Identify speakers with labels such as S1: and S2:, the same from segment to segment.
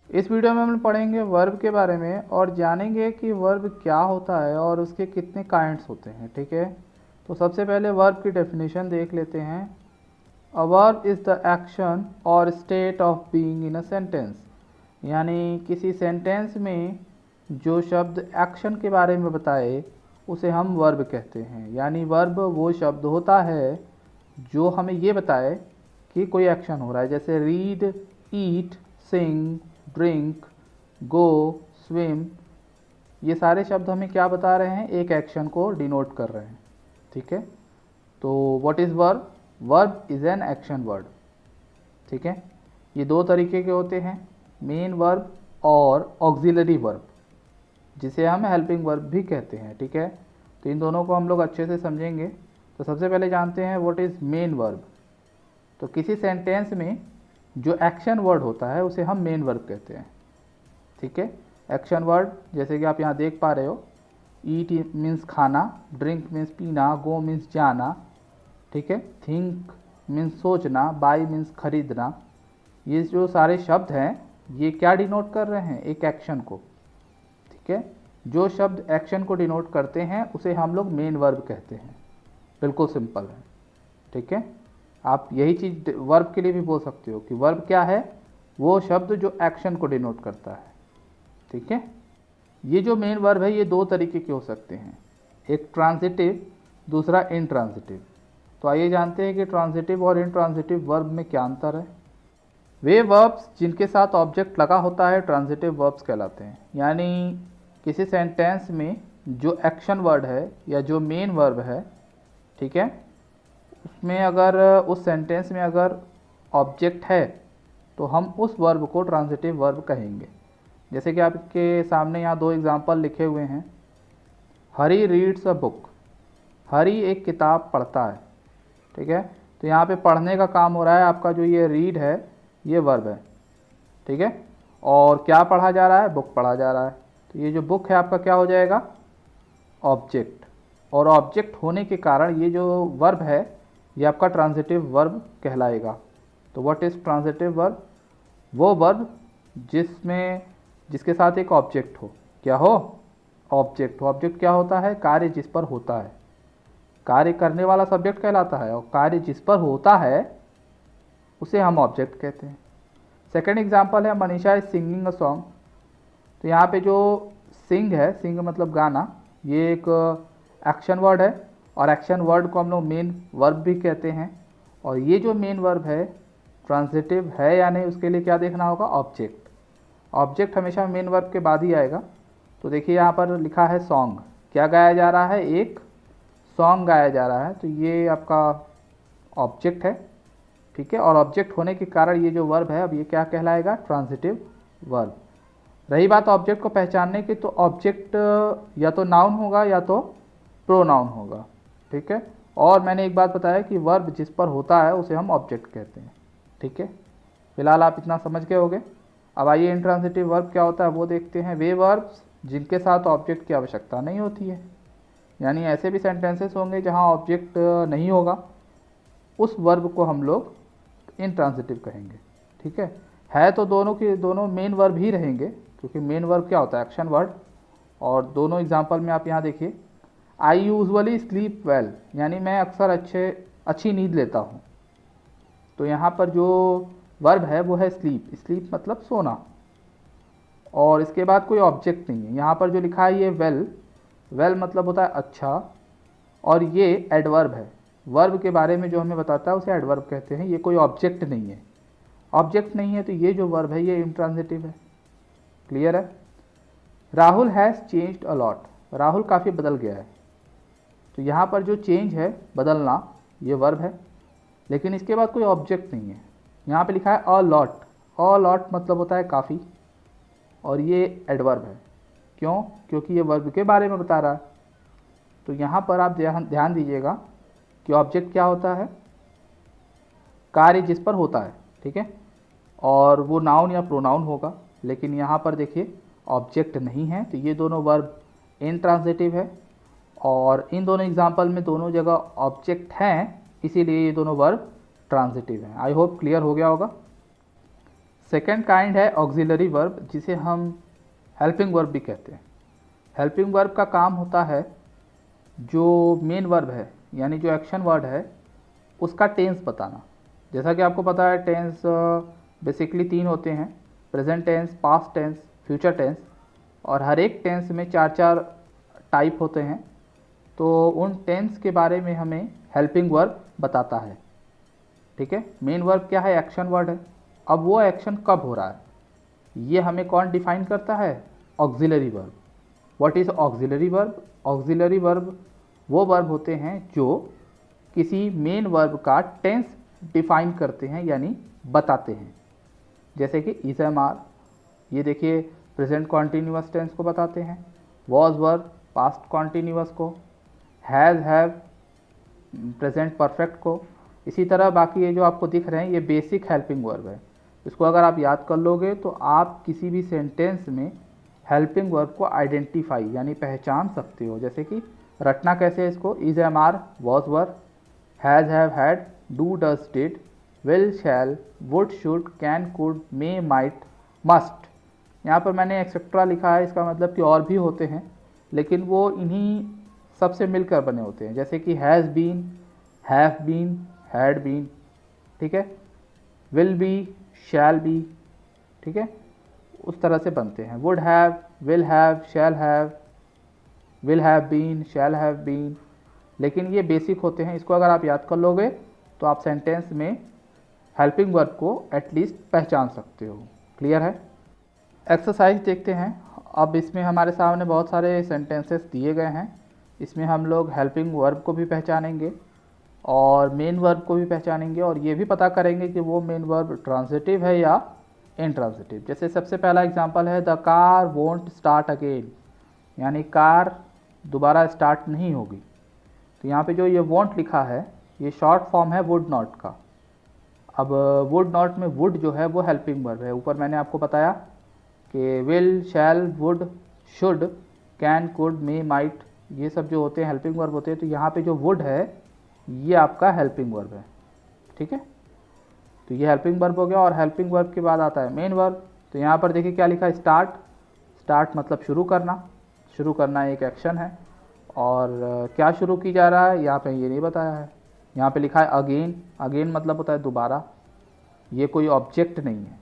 S1: इस वीडियो में हम पढ़ेंगे वर्ब के बारे में और जानेंगे कि वर्ब क्या होता है और उसके कितने काइंड्स होते हैं। ठीक है, तो सबसे पहले वर्ब की डेफिनेशन देख लेते हैं। A verb is the action or state of being in a sentence, यानी किसी सेंटेंस में जो शब्द एक्शन के बारे में बताए उसे हम वर्ब कहते हैं। यानी वर्ब वो शब्द होता है जो हमें ये बताए कि कोई एक्शन हो रहा है, जैसे रीड, ईट, सिंग, ड्रिंक, गो, स्विम। ये सारे शब्द हमें क्या बता रहे हैं? एक एक्शन को डिनोट कर रहे हैं। ठीक है, तो what is verb? Verb is an action word. ठीक है, ये दो तरीके के होते हैं, मेन वर्ब और ऑक्सिलरी वर्ब, जिसे हम हेल्पिंग वर्ब भी कहते हैं। ठीक है, तो इन दोनों को हम लोग अच्छे से समझेंगे। तो सबसे पहले जानते हैं व्हाट इज़ मेन वर्ब। तो किसी सेंटेंस में जो एक्शन वर्ड होता है उसे हम मेन वर्ब कहते हैं। ठीक है, एक्शन वर्ड जैसे कि आप यहाँ देख पा रहे हो, ईट मीन्स खाना, ड्रिंक मीन्स पीना, गो मीन्स जाना। ठीक है, थिंक मीन्स सोचना, बाई मीन्स खरीदना। ये जो सारे शब्द हैं ये क्या डिनोट कर रहे हैं? एक एक्शन को। ठीक है, जो शब्द एक्शन को डिनोट करते हैं उसे हम लोग मेन वर्ब कहते हैं। बिल्कुल सिंपल है। ठीक है, आप यही चीज़ वर्ब के लिए भी बोल सकते हो कि वर्ब क्या है? वो शब्द जो एक्शन को डिनोट करता है। ठीक है, ये जो मेन वर्ब है ये दो तरीके के हो सकते हैं, एक ट्रांजिटिव, दूसरा इनट्रांजिटिव। तो आइए जानते हैं कि ट्रांजिटिव और इनट्रांजिटिव वर्ब में क्या अंतर है। वे वर्ब्स जिनके साथ ऑब्जेक्ट लगा होता है ट्रांजिटिव वर्ब्स कहलाते हैं। यानी किसी सेंटेंस में जो एक्शन वर्ड है या जो मेन वर्ब है, ठीक है, उसमें अगर उस सेंटेंस में अगर ऑब्जेक्ट है तो हम उस वर्ब को ट्रांजिटिव वर्ब कहेंगे। जैसे कि आपके सामने यहाँ दो एग्जाम्पल लिखे हुए हैं। हरी रीड्स अ बुक, हरी एक किताब पढ़ता है। ठीक है, तो यहाँ पे पढ़ने का काम हो रहा है, आपका जो ये रीड है ये वर्ब है। ठीक है, और क्या पढ़ा जा रहा है? बुक पढ़ा जा रहा है। तो ये जो बुक है आपका क्या हो जाएगा? ऑब्जेक्ट। और ऑब्जेक्ट होने के कारण ये जो वर्ब है ये आपका ट्रांजिटिव वर्ब कहलाएगा। तो व्हाट इज़ ट्रांजिटिव वर्ब? वो वर्ब जिसके साथ एक ऑब्जेक्ट हो। क्या हो? ऑब्जेक्ट हो। ऑब्जेक्ट क्या होता है? कार्य जिस पर होता है। कार्य करने वाला सब्जेक्ट कहलाता है और कार्य जिस पर होता है उसे हम ऑब्जेक्ट कहते हैं। सेकेंड एग्जाम्पल है Manisha is singing a song. तो यहाँ पे जो सिंग है, सिंग मतलब गाना, ये एक एक्शन वर्ड है और एक्शन वर्ड को हम लोग मेन वर्ब भी कहते हैं। और ये जो मेन वर्ब है ट्रांजिटिव है या नहीं उसके लिए क्या देखना होगा? ऑब्जेक्ट। ऑब्जेक्ट हमेशा मेन वर्ब के बाद ही आएगा। तो देखिए यहाँ पर लिखा है सॉन्ग, क्या गाया जा रहा है? एक सॉन्ग गाया जा रहा है। तो ये आपका ऑब्जेक्ट है। ठीक है, और ऑब्जेक्ट होने के कारण ये जो वर्ब है अब ये क्या कहलाएगा? Transitive verb. रही बात ऑब्जेक्ट को पहचानने की, तो ऑब्जेक्ट या तो नाउन होगा या तो प्रोनाउन होगा। ठीक है, और मैंने एक बात बताया कि वर्ब जिस पर होता है उसे हम ऑब्जेक्ट कहते हैं। ठीक है, फिलहाल आप इतना समझ गए होंगे। अब आइए इंट्रांजिटिव वर्ब क्या होता है वो देखते हैं। वे वर्ब्स जिनके साथ ऑब्जेक्ट की आवश्यकता नहीं होती है, यानी ऐसे भी सेंटेंसेस होंगे जहाँ ऑब्जेक्ट नहीं होगा, उस वर्ब को हम लोग इंट्रांजिटिव कहेंगे। ठीक है तो दोनों के दोनों मेन वर्ब ही रहेंगे, क्योंकि मेन वर्ब क्या होता है? Action word. और दोनों एग्जांपल में आप यहाँ देखिए, आई यूजुअली स्लीप वेल, यानी मैं अक्सर अच्छी नींद लेता हूँ। तो यहाँ पर जो वर्ब है वो है स्लीप। स्लीप मतलब सोना, और इसके बाद कोई ऑब्जेक्ट नहीं है। यहाँ पर जो लिखा है ये वेल, वेल मतलब होता है अच्छा, और ये एडवर्ब है। वर्ब के बारे में जो हमें बताता है उसे एडवर्ब कहते हैं। ये कोई ऑब्जेक्ट नहीं है। ऑब्जेक्ट नहीं है तो ये जो वर्ब है ये इंट्रांजिटिव है। क्लियर है? Rahul has changed a lot, Rahul काफ़ी बदल गया है। तो यहाँ पर जो चेंज है, बदलना, ये वर्ब है, लेकिन इसके बाद कोई ऑब्जेक्ट नहीं है। यहाँ पे लिखा है अ लॉट, अ लॉट मतलब होता है काफ़ी, और ये एडवर्ब है। क्यों? क्योंकि ये वर्ब के बारे में बता रहा है। तो यहाँ पर आप ध्यान दीजिएगा कि ऑब्जेक्ट क्या होता है? कार्य जिस पर होता है। ठीक है, और वो नाउन या प्रोनाउन होगा, लेकिन यहाँ पर देखिए ऑब्जेक्ट नहीं है, तो ये दोनों वर्ब इंट्रांजिटिव है। और इन दोनों एग्जाम्पल में दोनों जगह ऑब्जेक्ट हैं, इसीलिए ये दोनों वर्ब ट्रांजिटिव हैं। आई होप क्लियर हो गया होगा। सेकेंड काइंड है ऑक्सिलरी वर्ब, जिसे हम हेल्पिंग वर्ब भी कहते हैं। हेल्पिंग वर्ब का काम होता है जो मेन वर्ब है यानी जो एक्शन वर्ड है उसका टेंस बताना। जैसा कि आपको पता है टेंस बेसिकली 3 होते हैं, present tense, past tense, future tense, और हर एक टेंस में 4-4 टाइप होते हैं। तो उन टेंस के बारे में हमें हेल्पिंग वर्ब बताता है। ठीक है, मेन वर्ब क्या है? एक्शन वर्ड है। अब वो एक्शन कब हो रहा है ये हमें कौन डिफाइन करता है? Auxiliary verb. What is auxiliary verb? Auxiliary verb वो वर्ब होते हैं जो किसी मेन वर्ब का टेंस डिफाइन करते हैं यानी बताते हैं। जैसे कि इज एम आर, ये देखिए प्रेजेंट कॉन्टीन्यूअस टेंस को बताते हैं। वॉज वर्ब पास्ट कॉन्टीन्यूअस को, हैज़ हैव प्रेजेंट परफेक्ट को। इसी तरह बाकी ये जो आपको दिख रहे हैं ये बेसिक हेल्पिंग वर्ब है। इसको अगर आप याद कर लोगे तो आप किसी भी सेंटेंस में हेल्पिंग वर्ब को आइडेंटिफाई यानी पहचान सकते हो। जैसे कि रटना कैसे है इसको? Is am are, was were, has have had, do does did, will shall, would should, can could, may might, must. यहाँ पर मैंने एक्सेट्रा लिखा है, इसका मतलब कि और भी होते हैं लेकिन वो इन्हीं सबसे मिलकर बने होते हैं। जैसे कि has been, have been, had been. ठीक है, विल बी, शैल बी। ठीक है, उस तरह से बनते हैं। Would have, will have, shall have, will have been, shall have been. लेकिन ये बेसिक होते हैं, इसको अगर आप याद कर लोगे तो आप सेंटेंस में हेल्पिंग वर्ब को एटलीस्ट पहचान सकते हो। क्लियर है? एक्सरसाइज देखते हैं। अब इसमें हमारे सामने बहुत सारे सेंटेंसेस दिए गए हैं। इसमें हम लोग हेल्पिंग वर्ब को भी पहचानेंगे और मेन वर्ब को भी पहचानेंगे और ये भी पता करेंगे कि वो मेन वर्ब ट्रांजिटिव है या इंट्रांजिटिव। जैसे सबसे पहला एग्जांपल है the car won't start again, यानी कार दोबारा स्टार्ट नहीं होगी। तो यहाँ पे जो ये वोंट लिखा है ये शॉर्ट फॉर्म है वुड नॉट का। अब वुड नॉट में वुड जो है वो हेल्पिंग वर्ब है। ऊपर मैंने आपको बताया कि will, shall, would, should, can, could, may, might, ये सब जो होते हैं हेल्पिंग वर्ब होते हैं। तो यहाँ पे जो वुड है ये आपका हेल्पिंग वर्ब है। ठीक है, तो ये हेल्पिंग वर्ब हो गया। और हेल्पिंग वर्ब के बाद आता है मेन वर्ब। तो यहाँ पर देखिए क्या लिखा है? स्टार्ट। स्टार्ट मतलब शुरू करना। शुरू करना एक एक्शन है और क्या शुरू की जा रहा है यहाँ पे ये नहीं बताया है। यहाँ पे लिखा है अगेन। अगेन मतलब होता है दोबारा। ये कोई ऑब्जेक्ट नहीं है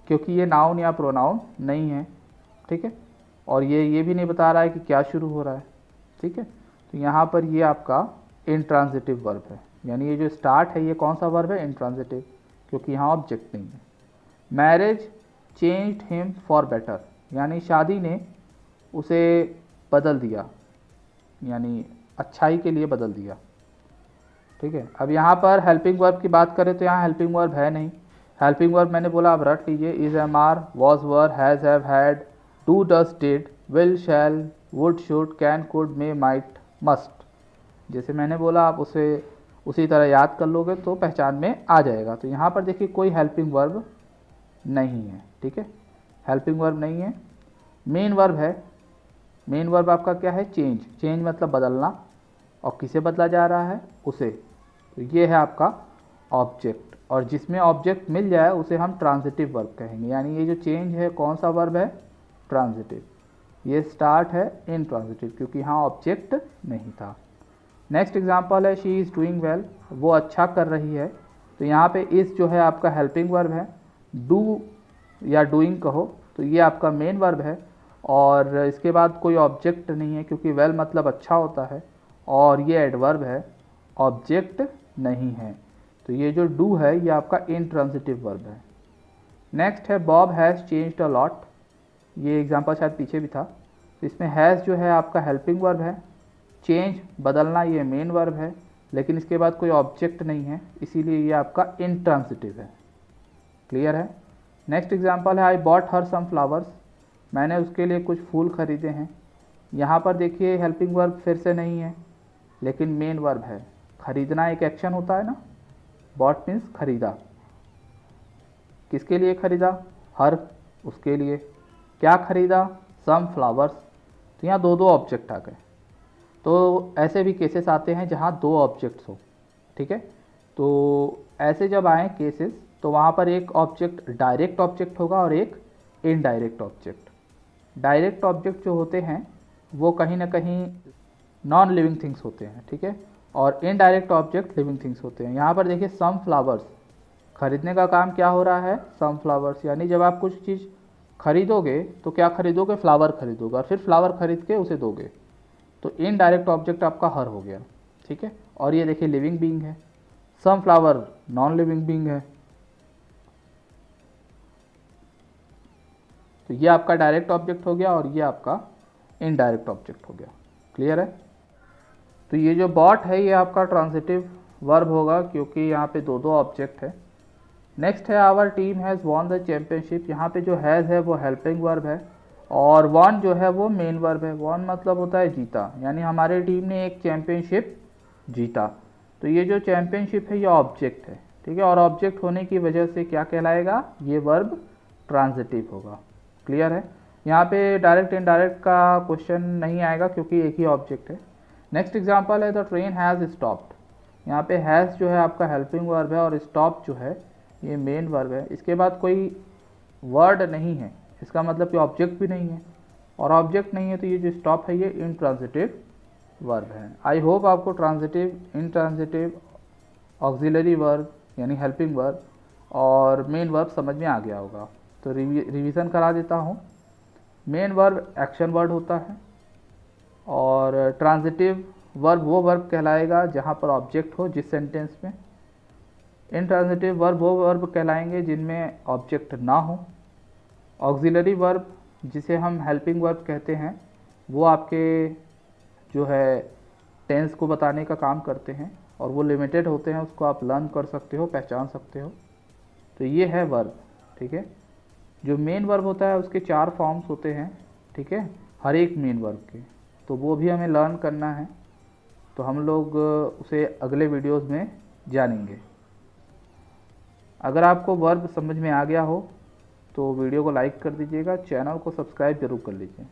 S1: क्योंकि ये नाउन या प्रोनाउन नहीं है। ठीक है, और ये भी नहीं बता रहा है कि क्या शुरू हो रहा है। ठीक है, तो यहाँ पर ये आपका इंट्रांजिटिव वर्ब है, यानी ये जो स्टार्ट है ये कौन सा वर्ब है? इंट्रांजिटिव, क्योंकि यहाँ ऑब्जेक्ट नहीं है। Marriage changed him for better, यानी शादी ने उसे बदल दिया, यानी अच्छाई के लिए बदल दिया। ठीक है, अब यहाँ पर हेल्पिंग वर्ब की बात करें तो यहाँ हेल्पिंग वर्ब है नहीं। हेल्पिंग वर्ब मैंने बोला आप रट लीजिए, is am are, was were, has have had, do does did, will shall, would should, can could, may might, must. जैसे मैंने बोला आप उसे उसी तरह याद कर लोगे तो पहचान में आ जाएगा। तो यहाँ पर देखिए कोई हेल्पिंग वर्ब नहीं है। ठीक है, हेल्पिंग वर्ब नहीं है। मेन वर्ब है। मेन वर्ब आपका क्या है? चेंज। चेंज मतलब बदलना, और किसे बदला जा रहा है? उसे। तो ये है आपका ऑब्जेक्ट, और जिसमें ऑब्जेक्ट मिल जाए उसे हम ट्रांजिटिव वर्ब कहेंगे। यानी ये जो चेंज है कौन सा वर्ब है? ट्रांजिटिव। ये स्टार्ट है इनट्रांजिटिव क्योंकि यहाँ ऑब्जेक्ट नहीं था। नेक्स्ट एग्जांपल है शी इज़ डूइंग वेल, वो अच्छा कर रही है। तो यहाँ पे इज़ जो है आपका हेल्पिंग वर्ब है। डू या डूइंग कहो तो ये आपका मेन वर्ब है, और इसके बाद कोई ऑब्जेक्ट नहीं है क्योंकि वेल मतलब अच्छा होता है, और ये एडवर्ब है, ऑब्जेक्ट नहीं है। तो ये जो डू है ये आपका इनट्रांजिटिव वर्ब है। नेक्स्ट है Bob has changed a lot, ये एग्जांपल शायद पीछे भी था। तो इसमें हैज़ जो है आपका हेल्पिंग वर्ब है, चेंज बदलना ये मेन वर्ब है, लेकिन इसके बाद कोई ऑब्जेक्ट नहीं है इसीलिए ये आपका इनट्रांजिटिव है। क्लियर है? नेक्स्ट एग्जांपल है I bought her some flowers, मैंने उसके लिए कुछ फूल खरीदे हैं। यहाँ पर देखिए हेल्पिंग वर्ब फिर से नहीं है लेकिन मेन वर्ब है। खरीदना एक एक्शन होता है ना, बॉट मीन्स खरीदा। किसके लिए खरीदा? हर, उसके लिए। क्या खरीदा? Some flowers. तो यहाँ दो ऑब्जेक्ट आ गए। तो ऐसे भी केसेस आते हैं जहाँ 2 ऑब्जेक्ट्स हो। ठीक है, तो ऐसे जब आए केसेस तो वहाँ पर एक ऑब्जेक्ट डायरेक्ट ऑब्जेक्ट होगा और एक इनडायरेक्ट ऑब्जेक्ट। डायरेक्ट ऑब्जेक्ट जो होते हैं वो कहीं ना कहीं नॉन लिविंग थिंग्स होते हैं, ठीक है, और इनडायरेक्ट ऑब्जेक्ट लिविंग थिंग्स होते हैं। यहाँ पर देखिए सम फ्लावर्स, खरीदने का काम क्या हो रहा है, सम फ्लावर्स, यानी जब आप कुछ चीज़ खरीदोगे तो क्या खरीदोगे, फ्लावर खरीदोगे और फिर फ्लावर खरीद के उसे दोगे, तो इनडायरेक्ट ऑब्जेक्ट आपका हर हो गया, ठीक है। और ये देखिए लिविंग बीइंग है, some flower non living being है, तो ये आपका डायरेक्ट ऑब्जेक्ट हो गया और ये आपका इनडायरेक्ट ऑब्जेक्ट हो गया। क्लियर है। तो ये जो बॉट है ये आपका ट्रांजिटिव वर्ब होगा क्योंकि यहाँ पे दो दो ऑब्जेक्ट है। नेक्स्ट है our team has won the championship. यहाँ पे जो हैज़ है वो हेल्पिंग वर्ब है और वॉन जो है वो मेन वर्ब है। वॉन मतलब होता है जीता, यानी हमारी टीम ने एक चैम्पियनशिप जीता। तो ये जो चैम्पियनशिप है ये ऑब्जेक्ट है, ठीक है, और ऑब्जेक्ट होने की वजह से क्या कहलाएगा, ये वर्ब ट्रांजिटिव होगा। क्लियर है। यहाँ पे डायरेक्ट इनडायरेक्ट का क्वेश्चन नहीं आएगा क्योंकि एक ही ऑब्जेक्ट है। नेक्स्ट एग्जांपल है द ट्रेन हैज़ स्टॉप्ड। यहाँ पे हैज़ जो है आपका हेल्पिंग वर्ब है और स्टॉप जो है ये मेन वर्ब है। इसके बाद कोई वर्ड नहीं है, इसका मतलब कि ऑब्जेक्ट भी नहीं है, और ऑब्जेक्ट नहीं है तो ये जो स्टॉप है ये इनट्रांजिटिव वर्ब है। आई होप आपको ट्रांजिटिव, इनट्रांजिटिव, ऑक्सिलरी वर्ब यानी हेल्पिंग वर्ब और मेन वर्ब समझ में आ गया होगा। तो रिवीजन करा देता हूँ। मेन वर्ब एक्शन वर्ड होता है और ट्रांजिटिव वर्ब वो वर्ब कहलाएगा जहाँ पर ऑब्जेक्ट हो जिस सेंटेंस में। इनट्रांजिटिव वर्ब वो वर्ब कहलाएंगे जिनमें ऑब्जेक्ट ना हो। ऑक्सिलरी वर्ब जिसे हम हेल्पिंग वर्ब कहते हैं वो आपके जो है टेंस को बताने का काम करते हैं और वो लिमिटेड होते हैं, उसको आप लर्न कर सकते हो, पहचान सकते हो। तो ये है वर्ब, ठीक है। जो मेन वर्ब होता है उसके 4 फॉर्म्स होते हैं, ठीक है, हर एक मेन वर्ब के, तो वो भी हमें लर्न करना है। तो हम लोग उसे अगले वीडियोस में जानेंगे। अगर आपको वर्ब समझ में आ गया हो तो वीडियो को लाइक कर दीजिएगा, चैनल को सब्सक्राइब जरूर कर लीजिए।